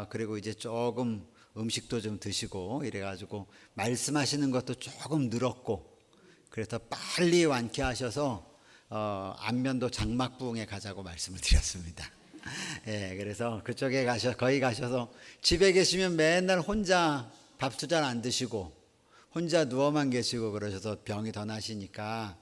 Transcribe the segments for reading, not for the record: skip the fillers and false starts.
그리고 이제 조금 음식도 좀 드시고 이래가지고 말씀하시는 것도 조금 늘었고, 그래서 빨리 완쾌하셔서 안면도 장막부흥에 가자고 말씀을 드렸습니다. 예, 그래서 그쪽에 거기 가셔서 집에 계시면 맨날 혼자 밥도 잘 안 드시고 혼자 누워만 계시고 그러셔서 병이 더 나시니까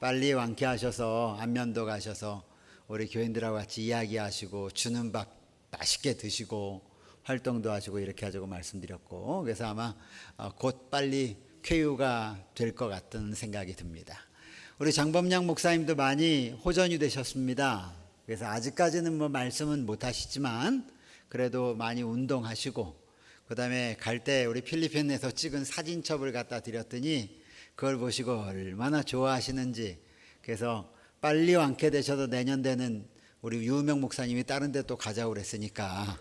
빨리 완쾌하셔서 안면도 가셔서 우리 교인들하고 같이 이야기하시고 주는 밥 맛있게 드시고 활동도 하시고 이렇게 하자고 말씀드렸고, 그래서 아마 곧 빨리 쾌유가 될 것 같은 생각이 듭니다. 우리 장범양 목사님도 많이 호전이 되셨습니다. 그래서 아직까지는 뭐 말씀은 못 하시지만 그래도 많이 운동하시고, 그 다음에 갈 때 우리 필리핀에서 찍은 사진첩을 갖다 드렸더니 그걸 보시고 얼마나 좋아하시는지, 그래서 빨리 완쾌되셔도 내년 되는 우리 유명 목사님이 다른 데 또 가자고 그랬으니까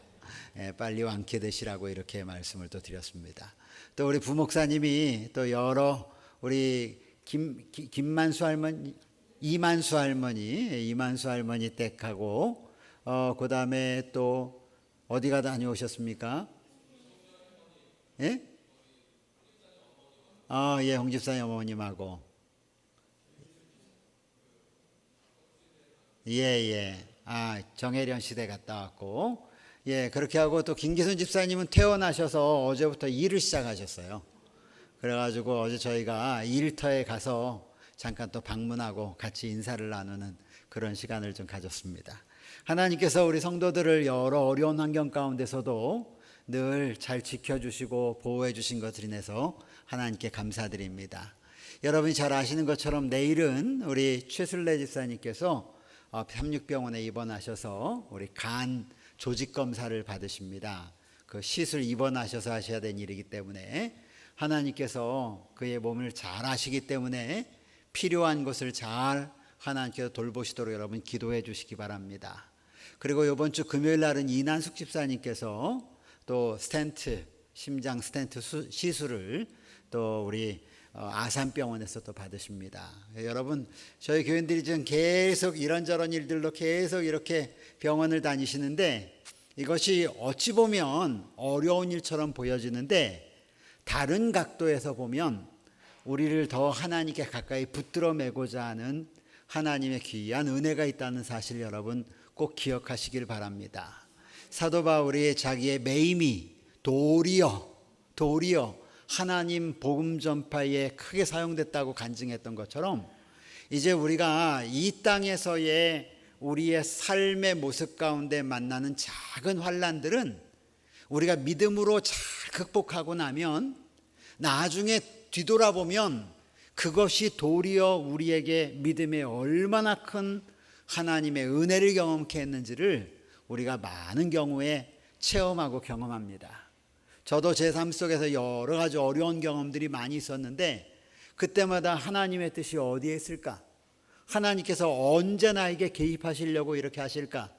빨리 완쾌되시라고 이렇게 말씀을 또 드렸습니다. 또 우리 부목사님이 또 여러 우리 김만수 할머니, 이만수 할머니 댁하고 그 다음에 또 어디가 다녀오셨습니까? 예? 예, 홍집사님 어머님하고. 예. 정혜련 시대 갔다 왔고, 예, 그렇게 하고 또 김기순 집사님은 퇴원하셔서 어제부터 일을 시작하셨어요. 그래가지고 어제 저희가 일터에 가서 잠깐 또 방문하고 같이 인사를 나누는 그런 시간을 좀 가졌습니다. 하나님께서 우리 성도들을 여러 어려운 환경 가운데서도 늘 잘 지켜주시고 보호해 주신 것을 인해서 하나님께 감사드립니다. 여러분이 잘 아시는 것처럼 내일은 우리 최슬래 집사님께서 삼육병원에 입원하셔서 우리 간 조직 검사를 받으십니다. 그 시술 입원하셔서 하셔야 되는 일이기 때문에 하나님께서 그의 몸을 잘 아시기 때문에 필요한 것을 잘 하나님께서 돌보시도록 여러분 기도해 주시기 바랍니다. 그리고 이번 주 금요일 날은 이난숙 집사님께서 또 심장 스텐트 시술을 또 우리 아산병원에서 또 받으십니다. 여러분, 저희 교인들이 지금 계속 이런저런 일들로 계속 이렇게 병원을 다니시는데, 이것이 어찌 보면 어려운 일처럼 보여지는데 다른 각도에서 보면 우리를 더 하나님께 가까이 붙들어 매고자 하는 하나님의 귀한 은혜가 있다는 사실 여러분 꼭 기억하시길 바랍니다. 사도 바울이 자기의 매임이 도리어 하나님 복음 전파에 크게 사용됐다고 간증했던 것처럼, 이제 우리가 이 땅에서의 우리의 삶의 모습 가운데 만나는 작은 환난들은 우리가 믿음으로 잘 극복하고 나면 나중에 뒤돌아보면 그것이 도리어 우리에게 믿음에 얼마나 큰 하나님의 은혜를 경험케 했는지를 우리가 많은 경우에 체험하고 경험합니다. 저도 제 삶 속에서 여러 가지 어려운 경험들이 많이 있었는데 그때마다 하나님의 뜻이 어디에 있을까? 하나님께서 언제 나에게 개입하시려고 이렇게 하실까?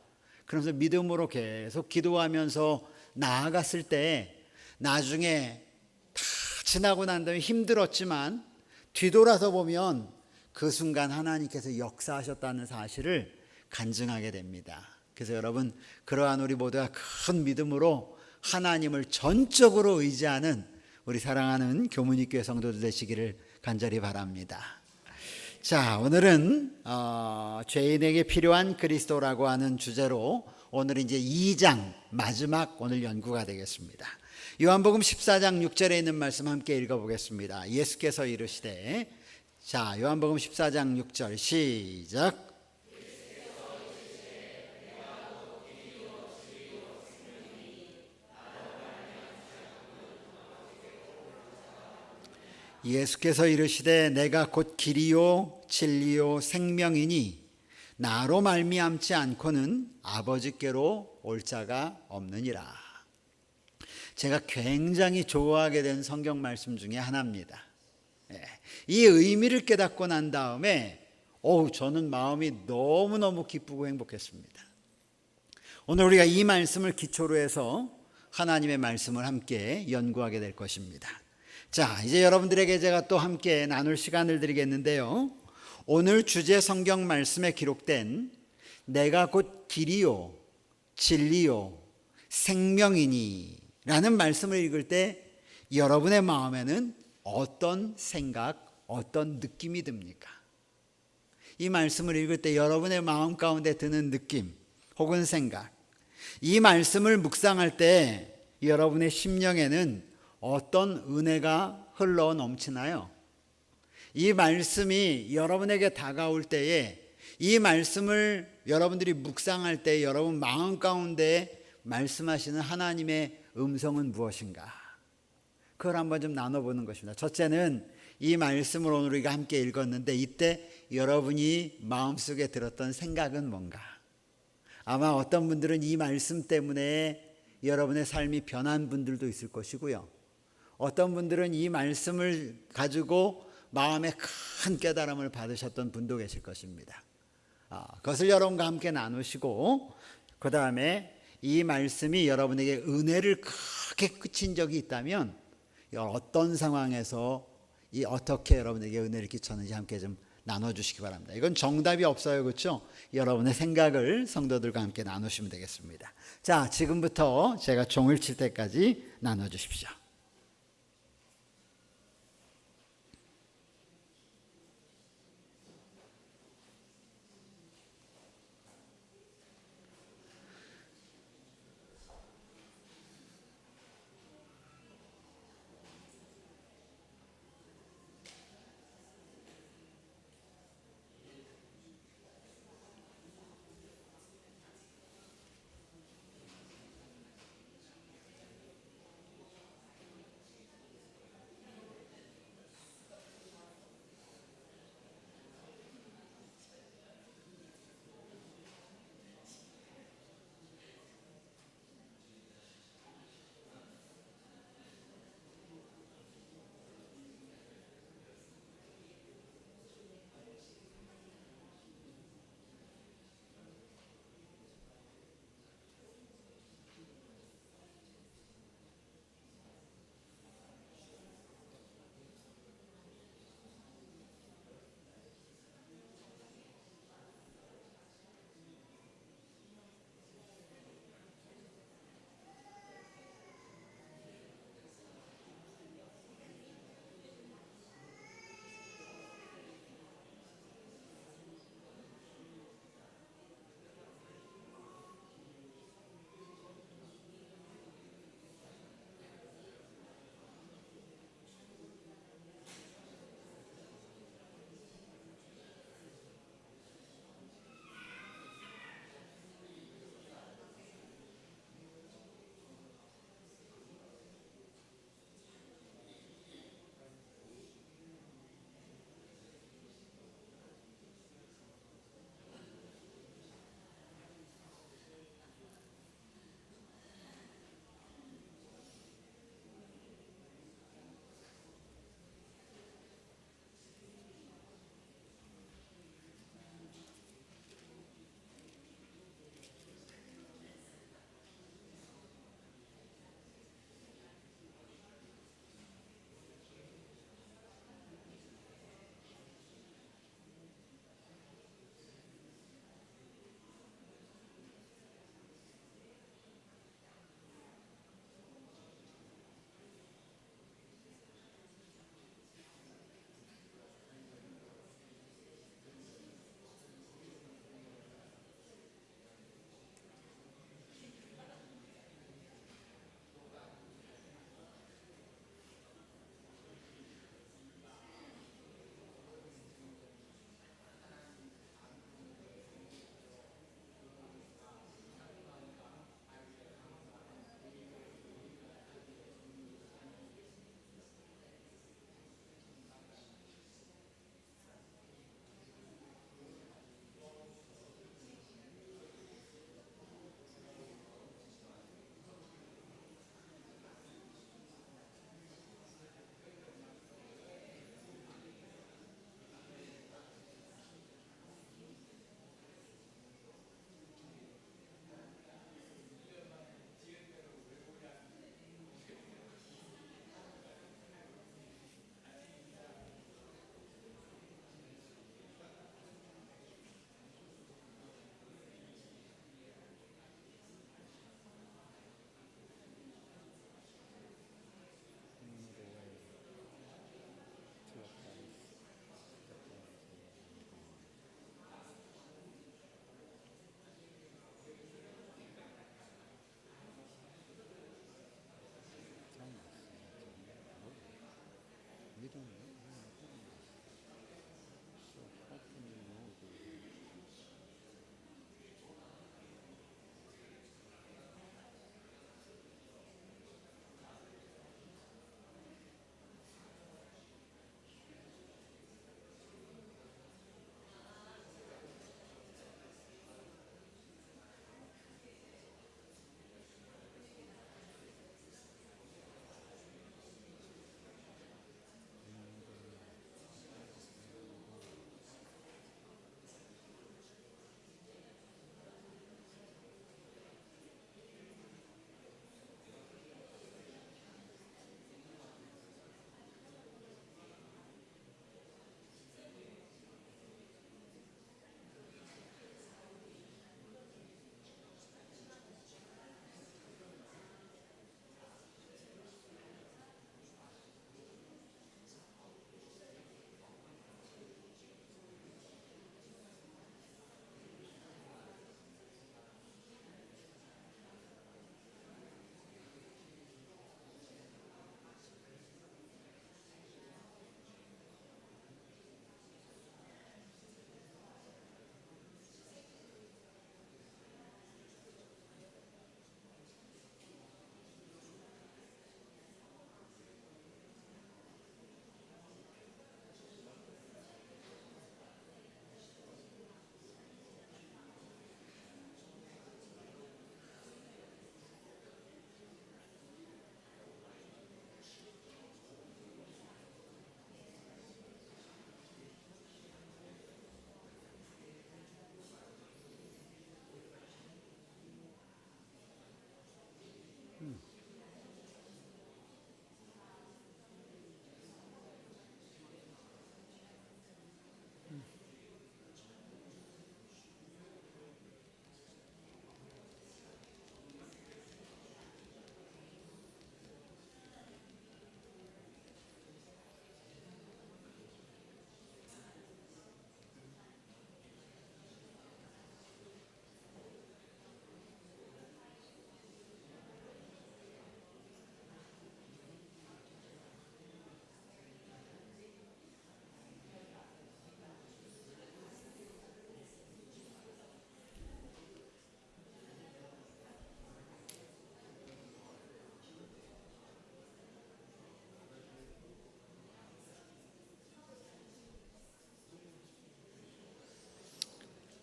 그러면서 믿음으로 계속 기도하면서 나아갔을 때 나중에 다 지나고 난 다음에 힘들었지만 뒤돌아서 보면 그 순간 하나님께서 역사하셨다는 사실을 간증하게 됩니다. 그래서 여러분, 그러한 우리 모두가 큰 믿음으로 하나님을 전적으로 의지하는 우리 사랑하는 교문이교회 성도들 되시기를 간절히 바랍니다. 자, 오늘은 죄인에게 필요한 그리스도라고 하는 주제로 오늘 이제 2장 마지막 오늘 연구가 되겠습니다. 요한복음 14장 6절에 있는 말씀 함께 읽어보겠습니다. 예수께서 이르시되, 자, 요한복음 14장 6절 시작. 예수께서 이르시되 내가 곧 길이요 진리요 생명이니 나로 말미암지 않고는 아버지께로 올 자가 없느니라. 제가 굉장히 좋아하게 된 성경 말씀 중에 하나입니다. 이 의미를 깨닫고 난 다음에 저는 마음이 너무너무 기쁘고 행복했습니다. 오늘 우리가 이 말씀을 기초로 해서 하나님의 말씀을 함께 연구하게 될 것입니다. 자, 이제 여러분들에게 제가 또 함께 나눌 시간을 드리겠는데요, 오늘 주제 성경 말씀에 기록된 내가 곧 길이요 진리요 생명이니 라는 말씀을 읽을 때 여러분의 마음에는 어떤 생각, 어떤 느낌이 듭니까? 이 말씀을 읽을 때 여러분의 마음 가운데 드는 느낌 혹은 생각, 이 말씀을 묵상할 때 여러분의 심령에는 어떤 은혜가 흘러 넘치나요? 이 말씀이 여러분에게 다가올 때에 이 말씀을 여러분들이 묵상할 때 여러분 마음 가운데 말씀하시는 하나님의 음성은 무엇인가? 그걸 한번 좀 나눠보는 것입니다. 첫째는 이 말씀을 오늘 우리가 함께 읽었는데 이때 여러분이 마음속에 들었던 생각은 뭔가? 아마 어떤 분들은 이 말씀 때문에 여러분의 삶이 변한 분들도 있을 것이고요. 어떤 분들은 이 말씀을 가지고 마음에 큰 깨달음을 받으셨던 분도 계실 것입니다. 그것을 여러분과 함께 나누시고 그 다음에 이 말씀이 여러분에게 은혜를 크게 끼친 적이 있다면 어떤 상황에서 어떻게 여러분에게 은혜를 끼쳤는지 함께 좀 나눠주시기 바랍니다. 이건 정답이 없어요, 그렇죠? 여러분의 생각을 성도들과 함께 나누시면 되겠습니다. 자, 지금부터 제가 종을 칠 때까지 나눠주십시오.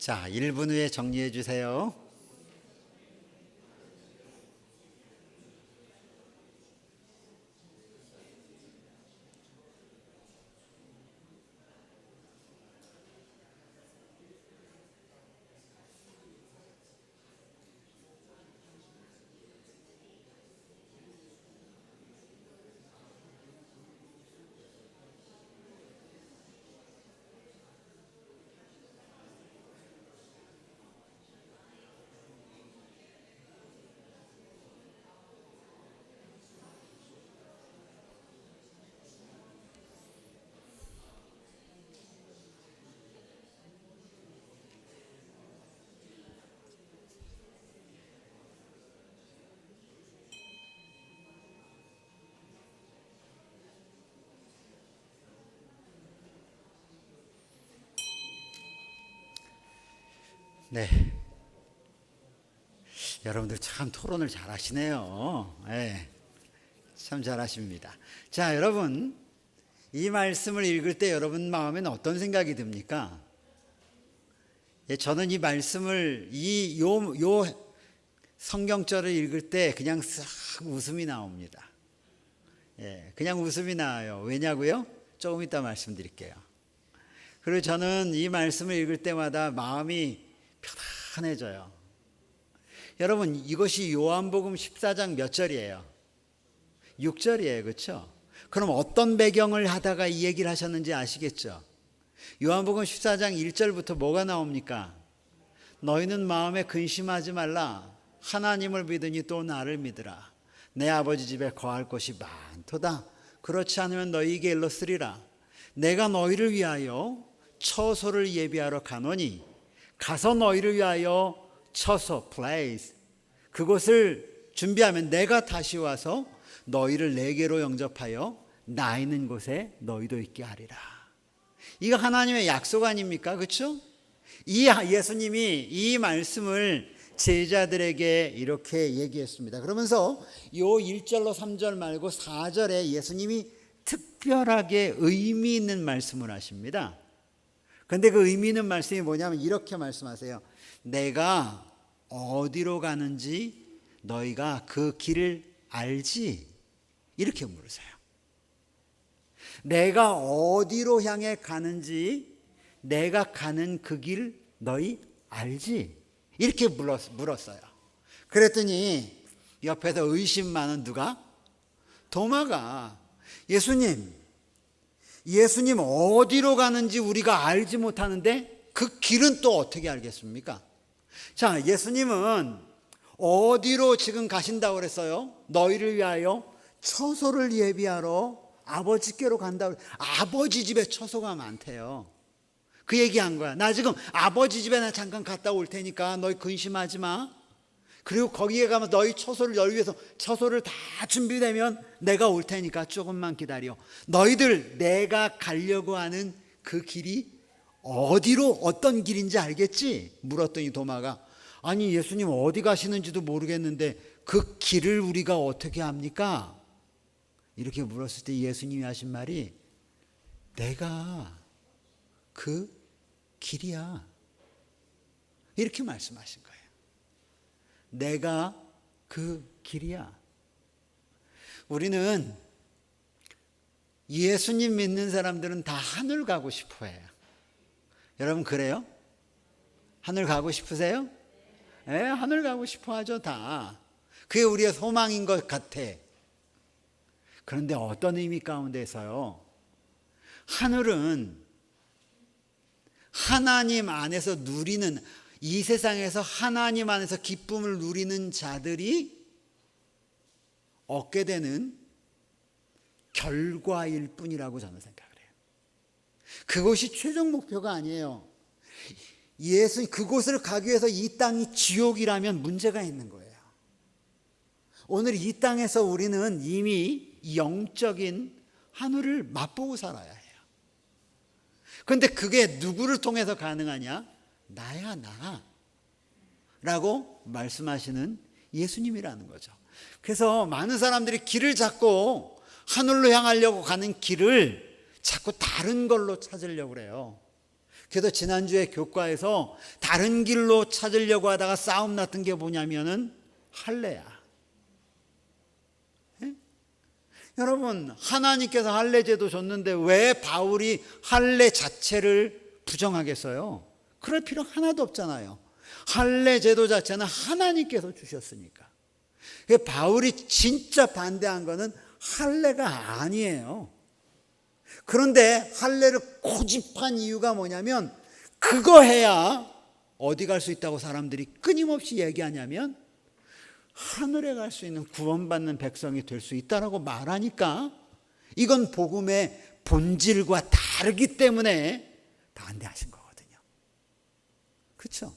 자, 1분 후에 정리해 주세요. 네. 여러분들 참 토론을 잘 하시네요. 네. 참 잘하십니다. 자, 여러분, 이 말씀을 읽을 때 여러분 마음에는 어떤 생각이 듭니까? 예, 저는 이 말씀을 요 성경절을 읽을 때 그냥 싹 웃음이 나옵니다. 예, 그냥 웃음이 나와요. 왜냐고요? 조금 이따 말씀드릴게요. 그리고 저는 이 말씀을 읽을 때마다 마음이 편안해져요. 여러분, 이것이 요한복음 14장 몇 절이에요? 6절이에요. 그렇죠? 그럼 어떤 배경을 하다가 이 얘기를 하셨는지 아시겠죠? 요한복음 14장 1절부터 뭐가 나옵니까? 너희는 마음에 근심하지 말라. 하나님을 믿으니 또 나를 믿으라. 내 아버지 집에 거할 곳이 많도다. 그렇지 않으면 너희에게 일러 쓰리라. 내가 너희를 위하여 처소를 예비하러 가노니 가서 너희를 위하여 처소, place, 그곳을 준비하면 내가 다시 와서 너희를 내게로 영접하여 나 있는 곳에 너희도 있게 하리라. 이거 하나님의 약속 아닙니까? 그렇죠? 이 예수님이 이 말씀을 제자들에게 이렇게 얘기했습니다. 그러면서 요 1절로 3절 말고 4절에 예수님이 특별하게 의미 있는 말씀을 하십니다. 그런데 그 의미 있는 말씀이 뭐냐면 이렇게 말씀하세요. 내가 어디로 가는지 너희가 그 길을 알지? 이렇게 물으세요. 내가 어디로 향해 가는지 내가 가는 그 길 너희 알지? 이렇게 물었어요. 그랬더니 옆에서 의심 많은 누가? 도마가 예수님 어디로 가는지 우리가 알지 못하는데 그 길은 또 어떻게 알겠습니까? 자, 예수님은 어디로 지금 가신다고 그랬어요? 너희를 위하여 처소를 예비하러 아버지께로 간다고. 아버지 집에 처소가 많대요. 그 얘기한 거야. 나 지금 아버지 집에 나 잠깐 갔다 올 테니까 너희 근심하지 마. 그리고 거기에 가면 너희 너희 위해서 처소를 다 준비되면 내가 올 테니까 조금만 기다려. 너희들 내가 가려고 하는 그 길이 어디로 어떤 길인지 알겠지? 물었더니 도마가 아니 예수님 어디 가시는지도 모르겠는데 그 길을 우리가 어떻게 합니까? 이렇게 물었을 때 예수님이 하신 말이 내가 그 길이야. 이렇게 말씀하신 거예요. 내가 그 길이야. 우리는 예수님 믿는 사람들은 다 하늘 가고 싶어 해요. 여러분 그래요? 하늘 가고 싶으세요? 네, 하늘 가고 싶어 하죠, 다. 그게 우리의 소망인 것 같아. 그런데 어떤 의미 가운데서요, 하늘은 하나님 안에서 누리는, 이 세상에서 하나님 안에서 기쁨을 누리는 자들이 얻게 되는 결과일 뿐이라고 저는 생각을 해요. 그것이 최종 목표가 아니에요. 그곳을 가기 위해서 이 땅이 지옥이라면 문제가 있는 거예요. 오늘 이 땅에서 우리는 이미 영적인 하늘을 맛보고 살아야 해요. 그런데 그게 누구를 통해서 가능하냐? 나야 나 라고 말씀하시는 예수님이라는 거죠. 그래서 많은 사람들이 길을 찾고 하늘로 향하려고 가는 길을 자꾸 다른 걸로 찾으려고 그래요. 그래서 지난주에 교과에서 다른 길로 찾으려고 하다가 싸움 났던 게 뭐냐면은 할례야. 예? 여러분, 하나님께서 할례 제도 줬는데 왜 바울이 할례 자체를 부정하겠어요? 그럴 필요 하나도 없잖아요. 할례 제도 자체는 하나님께서 주셨으니까. 바울이 진짜 반대한 거는 할례가 아니에요. 그런데 할례를 고집한 이유가 뭐냐면, 그거 해야 어디 갈 수 있다고 사람들이 끊임없이 얘기하냐면 하늘에 갈 수 있는 구원받는 백성이 될 수 있다라고 말하니까, 이건 복음의 본질과 다르기 때문에 반대하신 거거든요. 그렇죠?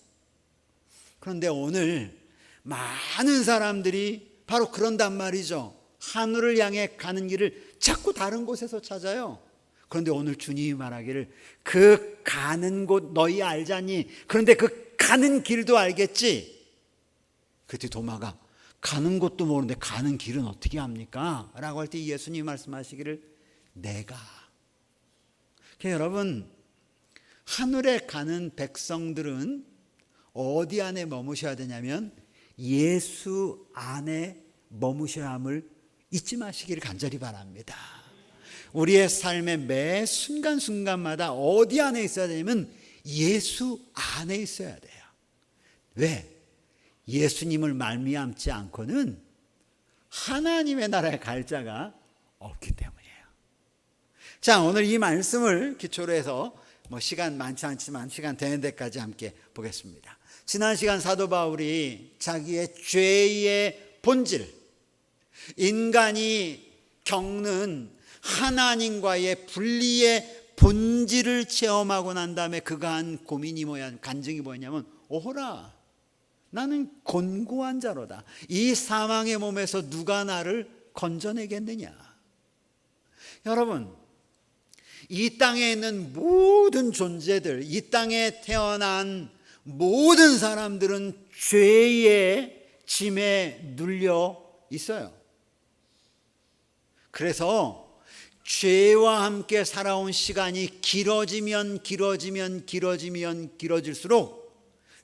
그런데 오늘 많은 사람들이 바로 그런단 말이죠. 하늘을 향해 가는 길을 자꾸 다른 곳에서 찾아요. 그런데 오늘 주님이 말하기를, 그 가는 곳 너희 알자니? 그런데 그 가는 길도 알겠지? 그때 도마가 가는 곳도 모르는데 가는 길은 어떻게 합니까? 라고 할 때 예수님이 말씀하시기를, 내가. 여러분, 하늘에 가는 백성들은 어디 안에 머무셔야 되냐면 예수 안에 머무셔야 함을 잊지 마시기를 간절히 바랍니다. 우리의 삶의 매 순간순간마다 어디 안에 있어야 되냐면 예수 안에 있어야 돼요. 왜? 예수님을 말미암지 않고는 하나님의 나라에 갈 자가 없기 때문이에요. 자, 오늘 이 말씀을 기초로 해서 시간 많지 않지만 시간 되는 데까지 함께 보겠습니다. 지난 시간 사도 바울이 자기의 죄의 본질, 인간이 겪는 하나님과의 분리의 본질을 체험하고 난 다음에 그가 한 고민이 간증이 뭐냐면, 오호라, 나는 곤고한 자로다. 이 사망의 몸에서 누가 나를 건져내겠느냐. 여러분, 이 땅에 있는 모든 존재들, 이 땅에 태어난 모든 사람들은 죄의 짐에 눌려 있어요. 그래서 죄와 함께 살아온 시간이 길어질수록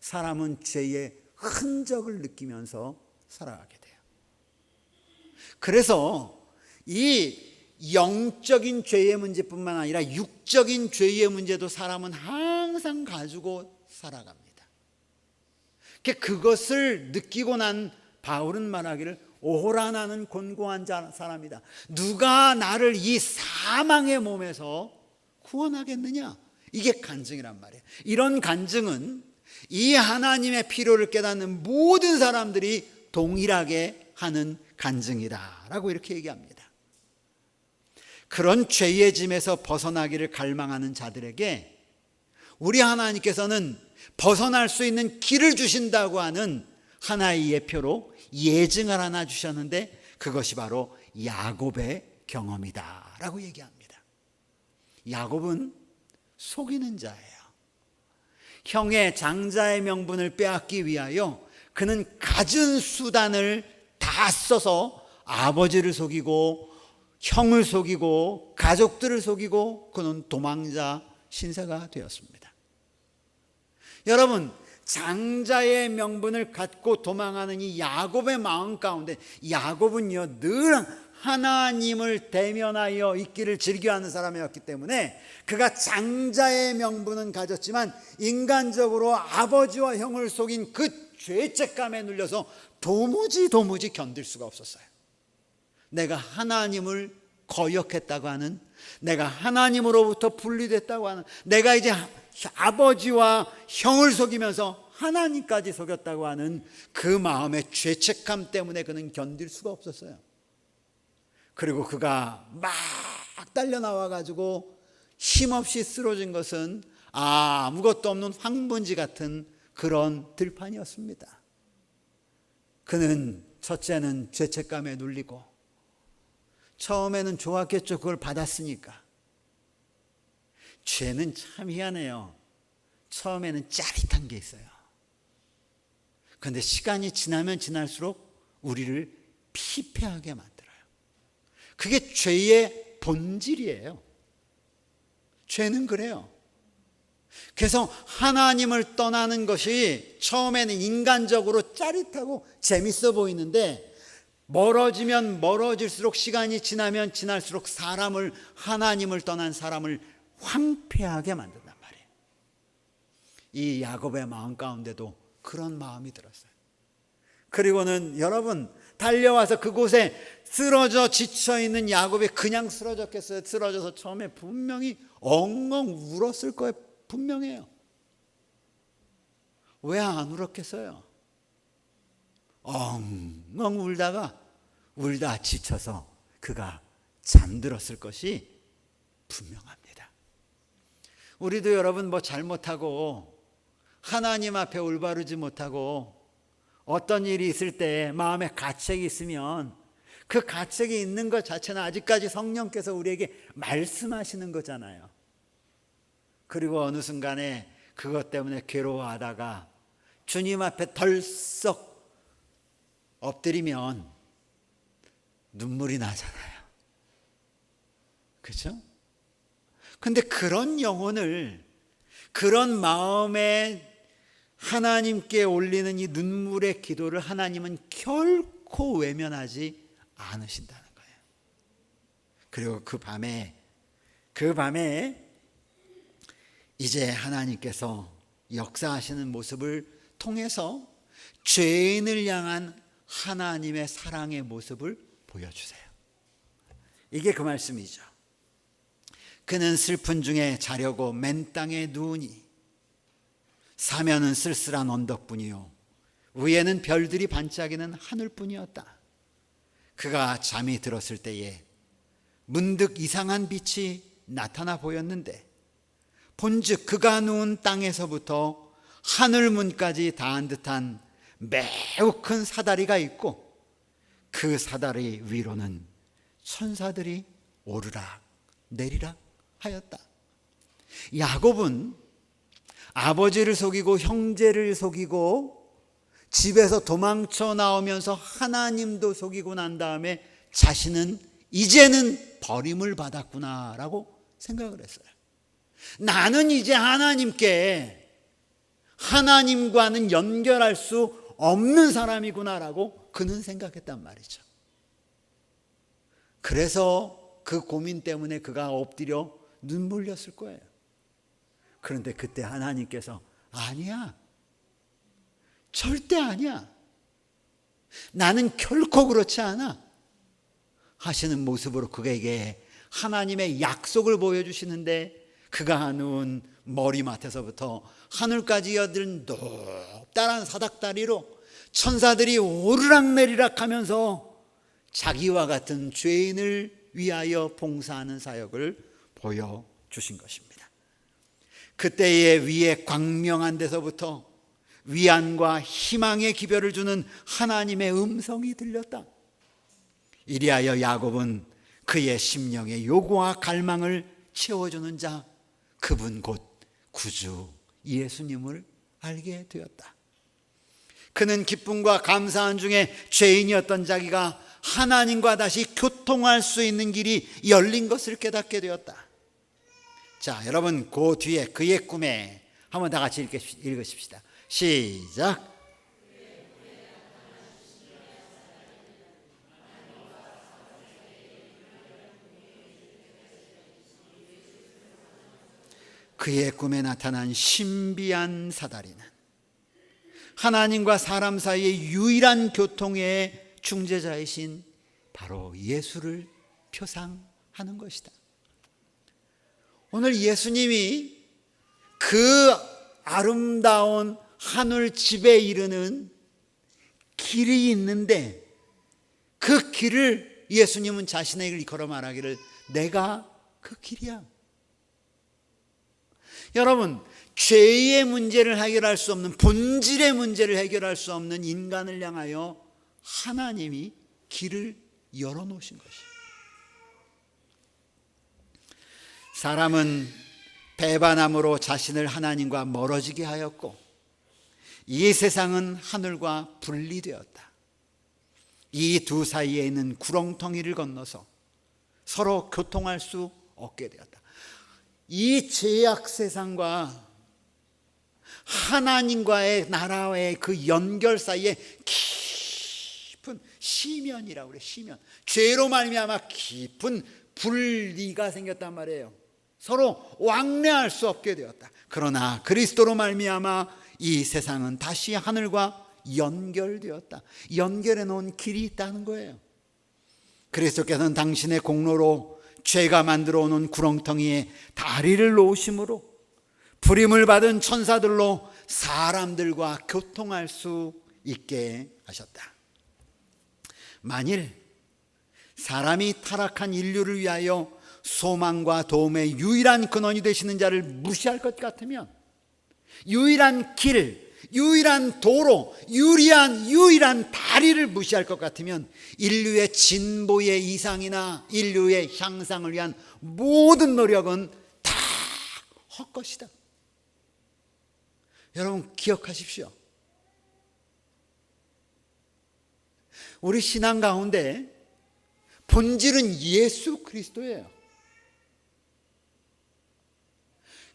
사람은 죄의 흔적을 느끼면서 살아가게 돼요. 그래서 이 영적인 죄의 문제뿐만 아니라 육적인 죄의 문제도 사람은 항상 가지고 살아갑니다. 그것을 느끼고 난 바울은 말하기를, 오호라, 나는 곤고한 사람이다. 누가 나를 이 사망의 몸에서 구원하겠느냐? 이게 간증이란 말이에요. 이런 간증은 이 하나님의 필요를 깨닫는 모든 사람들이 동일하게 하는 간증이다라고 이렇게 얘기합니다. 그런 죄의 짐에서 벗어나기를 갈망하는 자들에게 우리 하나님께서는 벗어날 수 있는 길을 주신다고 하는 하나의 예표로 예증을 하나 주셨는데, 그것이 바로 야곱의 경험이다 라고 얘기합니다. 야곱은 속이는 자예요. 형의 장자의 명분을 빼앗기 위하여 그는 갖은 수단을 다 써서 아버지를 속이고 형을 속이고 가족들을 속이고 그는 도망자 신세가 되었습니다. 여러분, 장자의 명분을 갖고 도망하는 이 야곱의 마음 가운데, 야곱은요 늘 하나님을 대면하여 있기를 즐겨하는 사람이었기 때문에 그가 장자의 명분은 가졌지만 인간적으로 아버지와 형을 속인 그 죄책감에 눌려서 도무지 견딜 수가 없었어요. 내가 하나님을 거역했다고 하는, 내가 하나님으로부터 분리됐다고 하는, 내가 이제 아버지와 형을 속이면서 하나님까지 속였다고 하는 그 마음의 죄책감 때문에 그는 견딜 수가 없었어요. 그리고 그가 막 달려나와 가지고 힘없이 쓰러진 것은 아무것도 없는 황분지 같은 그런 들판이었습니다. 그는 첫째는 죄책감에 눌리고, 처음에는 좋았겠죠. 그걸 받았으니까. 죄는 참 희한해요. 처음에는 짜릿한 게 있어요. 그런데 시간이 지나면 지날수록 우리를 피폐하게 만들어요. 그게 죄의 본질이에요. 죄는 그래요. 그래서 하나님을 떠나는 것이 처음에는 인간적으로 짜릿하고 재밌어 보이는데 멀어지면 멀어질수록, 시간이 지나면 지날수록 하나님을 떠난 사람을 황폐하게 만든단 말이에요. 이 야곱의 마음 가운데도 그런 마음이 들었어요. 그리고는 여러분, 달려와서 그곳에 쓰러져 지쳐있는 야곱이 그냥 쓰러졌겠어요? 쓰러져서 처음에 분명히 엉엉 울었을 거예요. 분명해요. 왜 안 울었겠어요? 엉엉 울다 지쳐서 그가 잠들었을 것이 분명합니다. 우리도 여러분 뭐 잘못하고 하나님 앞에 올바르지 못하고 어떤 일이 있을 때 마음에 가책이 있으면 그 가책이 있는 것 자체는 아직까지 성령께서 우리에게 말씀하시는 거잖아요. 그리고 어느 순간에 그것 때문에 괴로워하다가 주님 앞에 덜썩 엎드리면 눈물이 나잖아요. 그렇죠? 근데 그런 영혼을, 그런 마음에 하나님께 올리는 이 눈물의 기도를 하나님은 결코 외면하지 않으신다는 거예요. 그리고 그 밤에 이제 하나님께서 역사하시는 모습을 통해서 죄인을 향한 하나님의 사랑의 모습을 보여주세요. 이게 그 말씀이죠. 그는 슬픈 중에 자려고 맨 땅에 누우니 사면은 쓸쓸한 언덕뿐이요 위에는 별들이 반짝이는 하늘뿐이었다. 그가 잠이 들었을 때에 문득 이상한 빛이 나타나 보였는데 본즉 그가 누운 땅에서부터 하늘문까지 닿은 듯한 매우 큰 사다리가 있고 그 사다리 위로는 천사들이 오르락 내리락 하였다. 야곱은 아버지를 속이고 형제를 속이고 집에서 도망쳐 나오면서 하나님도 속이고 난 다음에 자신은 이제는 버림을 받았구나라고 생각을 했어요. 나는 이제 하나님과는 연결할 수 없는 사람이구나라고 그는 생각했단 말이죠. 그래서 그 고민 때문에 그가 엎드려 눈물 흘렸을 거예요. 그런데 그때 하나님께서 아니야, 절대 아니야, 나는 결코 그렇지 않아 하시는 모습으로 그에게 하나님의 약속을 보여주시는데 그가 누운 머리맡에서부터 하늘까지 이어든 높다란 사닥다리로 천사들이 오르락내리락 하면서 자기와 같은 죄인을 위하여 봉사하는 사역을 보여주신 것입니다. 그때의 위에 광명한 데서부터 위안과 희망의 기별을 주는 하나님의 음성이 들렸다. 이리하여 야곱은 그의 심령의 요구와 갈망을 채워주는 자, 그분 곧 구주 예수님을 알게 되었다. 그는 기쁨과 감사한 중에 죄인이었던 자기가 하나님과 다시 교통할 수 있는 길이 열린 것을 깨닫게 되었다. 자, 여러분 그 뒤에 그의 꿈에 한번 다 같이 읽으십시다. 시작. 그의 꿈에 나타난 신비한 사다리는 하나님과 사람 사이의 유일한 교통의 중재자이신 바로 예수를 표상하는 것이다. 오늘 예수님이 그 아름다운 하늘 집에 이르는 길이 있는데 그 길을 예수님은 자신의 길 걸어 말하기를 내가 그 길이야. 여러분, 죄의 문제를 해결할 수 없는, 본질의 문제를 해결할 수 없는 인간을 향하여 하나님이 길을 열어놓으신 것이에요. 사람은 배반함으로 자신을 하나님과 멀어지게 하였고 이 세상은 하늘과 분리되었다. 이 두 사이에 있는 구렁텅이를 건너서 서로 교통할 수 없게 되었다. 이 죄악 세상과 하나님과의 나라의 그 연결 사이에 깊은 시면이라고 그래. 시면. 죄로 말미암아 깊은 분리가 생겼단 말이에요. 서로 왕래할 수 없게 되었다. 그러나 그리스도로 말미암아 이 세상은 다시 하늘과 연결되었다. 연결해 놓은 길이 있다는 거예요. 그리스도께서는 당신의 공로로 죄가 만들어 놓은 구렁텅이에 다리를 놓으심으로 부림을 받은 천사들로 사람들과 교통할 수 있게 하셨다. 만일 사람이 타락한 인류를 위하여 소망과 도움의 유일한 근원이 되시는 자를 무시할 것 같으면, 유일한 길, 유일한 도로, 유일한 다리를 무시할 것 같으면 인류의 진보의 이상이나 인류의 향상을 위한 모든 노력은 다 헛것이다. 여러분 기억하십시오. 우리 신앙 가운데 본질은 예수 그리스도예요.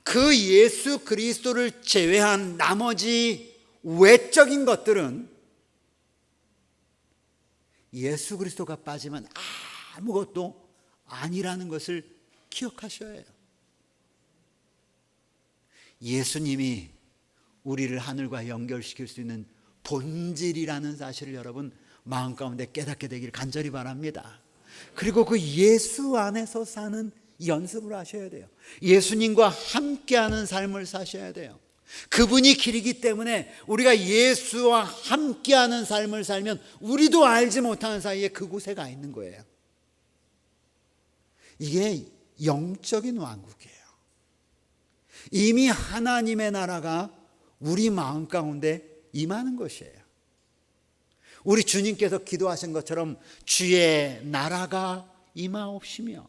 그 예수 그리스도를 제외한 나머지 외적인 것들은 예수 그리스도가 빠지면 아무것도 아니라는 것을 기억하셔야 해요. 예수님이 우리를 하늘과 연결시킬 수 있는 본질이라는 사실을 여러분 마음 가운데 깨닫게 되기를 간절히 바랍니다. 그리고 그 예수 안에서 사는 연습을 하셔야 돼요. 예수님과 함께하는 삶을 사셔야 돼요. 그분이 길이기 때문에 우리가 예수와 함께하는 삶을 살면 우리도 알지 못하는 사이에 그곳에 가 있는 거예요. 이게 영적인 왕국이에요. 이미 하나님의 나라가 우리 마음 가운데 임하는 것이에요. 우리 주님께서 기도하신 것처럼 주의 나라가 임하옵시며,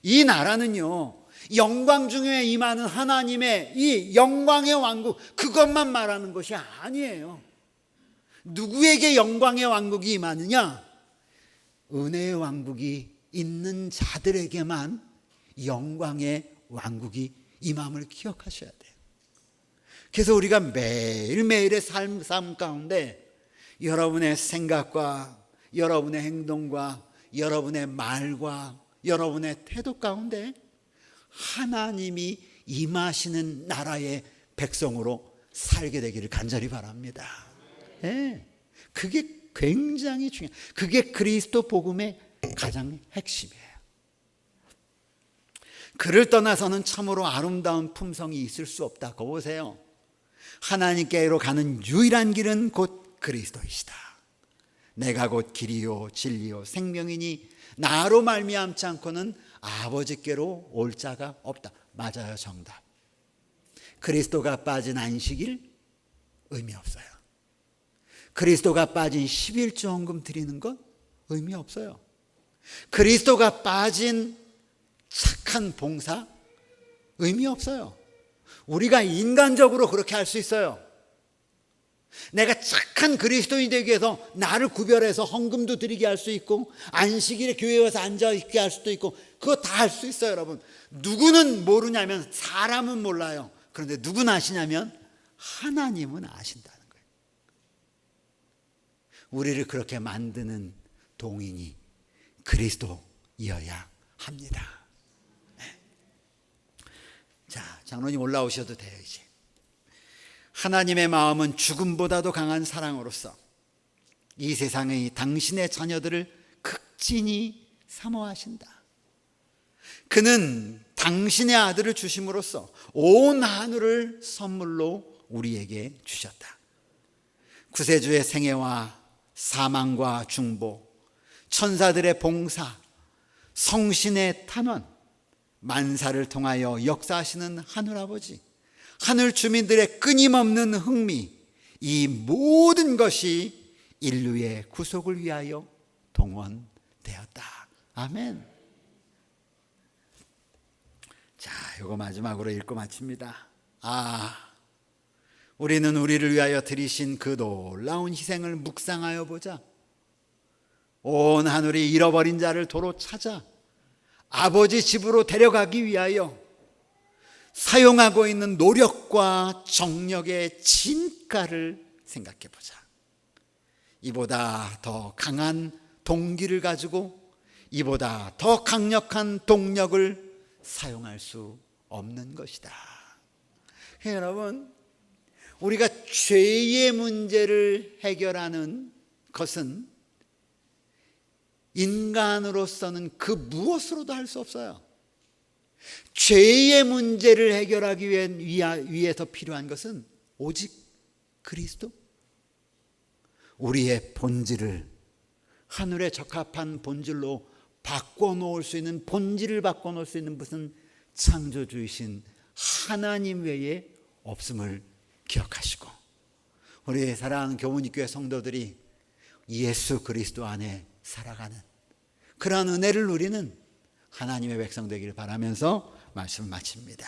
이 나라는요 영광 중에 임하는 하나님의 이 영광의 왕국, 그것만 말하는 것이 아니에요. 누구에게 영광의 왕국이 임하느냐? 은혜의 왕국이 있는 자들에게만 영광의 왕국이 임함을 기억하셔야 돼요. 그래서 우리가 매일매일의 삶 가운데 여러분의 생각과 여러분의 행동과 여러분의 말과 여러분의 태도 가운데 하나님이 임하시는 나라의 백성으로 살게 되기를 간절히 바랍니다. 네, 그게 굉장히 중요해요. 그게 그리스도 복음의 가장 핵심이에요. 그를 떠나서는 참으로 아름다운 품성이 있을 수 없다. 거 보세요. 하나님께로 가는 유일한 길은 곧 그리스도이시다. 내가 곧 길이요 진리요 생명이니 나로 말미암지 않고는 아버지께로 올 자가 없다. 맞아요, 정답. 그리스도가 빠진 안식일 의미 없어요. 그리스도가 빠진 11조 헌금 드리는 것 의미 없어요. 그리스도가 빠진 착한 봉사 의미 없어요. 우리가 인간적으로 그렇게 할 수 있어요. 내가 착한 그리스도인이 되기 위해서 나를 구별해서 헌금도 드리게 할 수 있고 안식일에 교회에 와서 앉아있게 할 수도 있고 그거 다 할 수 있어요. 여러분, 누구는 모르냐면 사람은 몰라요. 그런데 누구는 아시냐면 하나님은 아신다는 거예요. 우리를 그렇게 만드는 동인이 그리스도이어야 합니다. 네. 자, 장로님 올라오셔도 돼요. 이제 하나님의 마음은 죽음보다도 강한 사랑으로서 이 세상의 당신의 자녀들을 극진히 사모하신다. 그는 당신의 아들을 주심으로써 온 하늘을 선물로 우리에게 주셨다. 구세주의 생애와 사망과 중보, 천사들의 봉사, 성신의 탄원, 만사를 통하여 역사하시는 하늘아버지, 하늘 주민들의 끊임없는 흥미, 이 모든 것이 인류의 구속을 위하여 동원되었다. 아멘. 자, 이거 마지막으로 읽고 마칩니다. 우리는 우리를 위하여 드리신 그 놀라운 희생을 묵상하여 보자. 온 하늘이 잃어버린 자를 도로 찾아 아버지 집으로 데려가기 위하여 사용하고 있는 노력과 정력의 진가를 생각해 보자. 이보다 더 강한 동기를 가지고 이보다 더 강력한 동력을 사용할 수 없는 것이다. 여러분, 우리가 죄의 문제를 해결하는 것은 인간으로서는 그 무엇으로도 할 수 없어요. 죄의 문제를 해결하기 위해서 필요한 것은 오직 그리스도. 우리의 본질을 하늘에 적합한 본질로 바꿔놓을 수 있는, 본질을 바꿔놓을 수 있는 무슨 창조주이신 하나님 외에 없음을 기억하시고, 우리 사랑하는 교훈교회 성도들이 예수 그리스도 안에 살아가는 그러한 은혜를 누리는 하나님의 백성 되기를 바라면서 말씀을 마칩니다.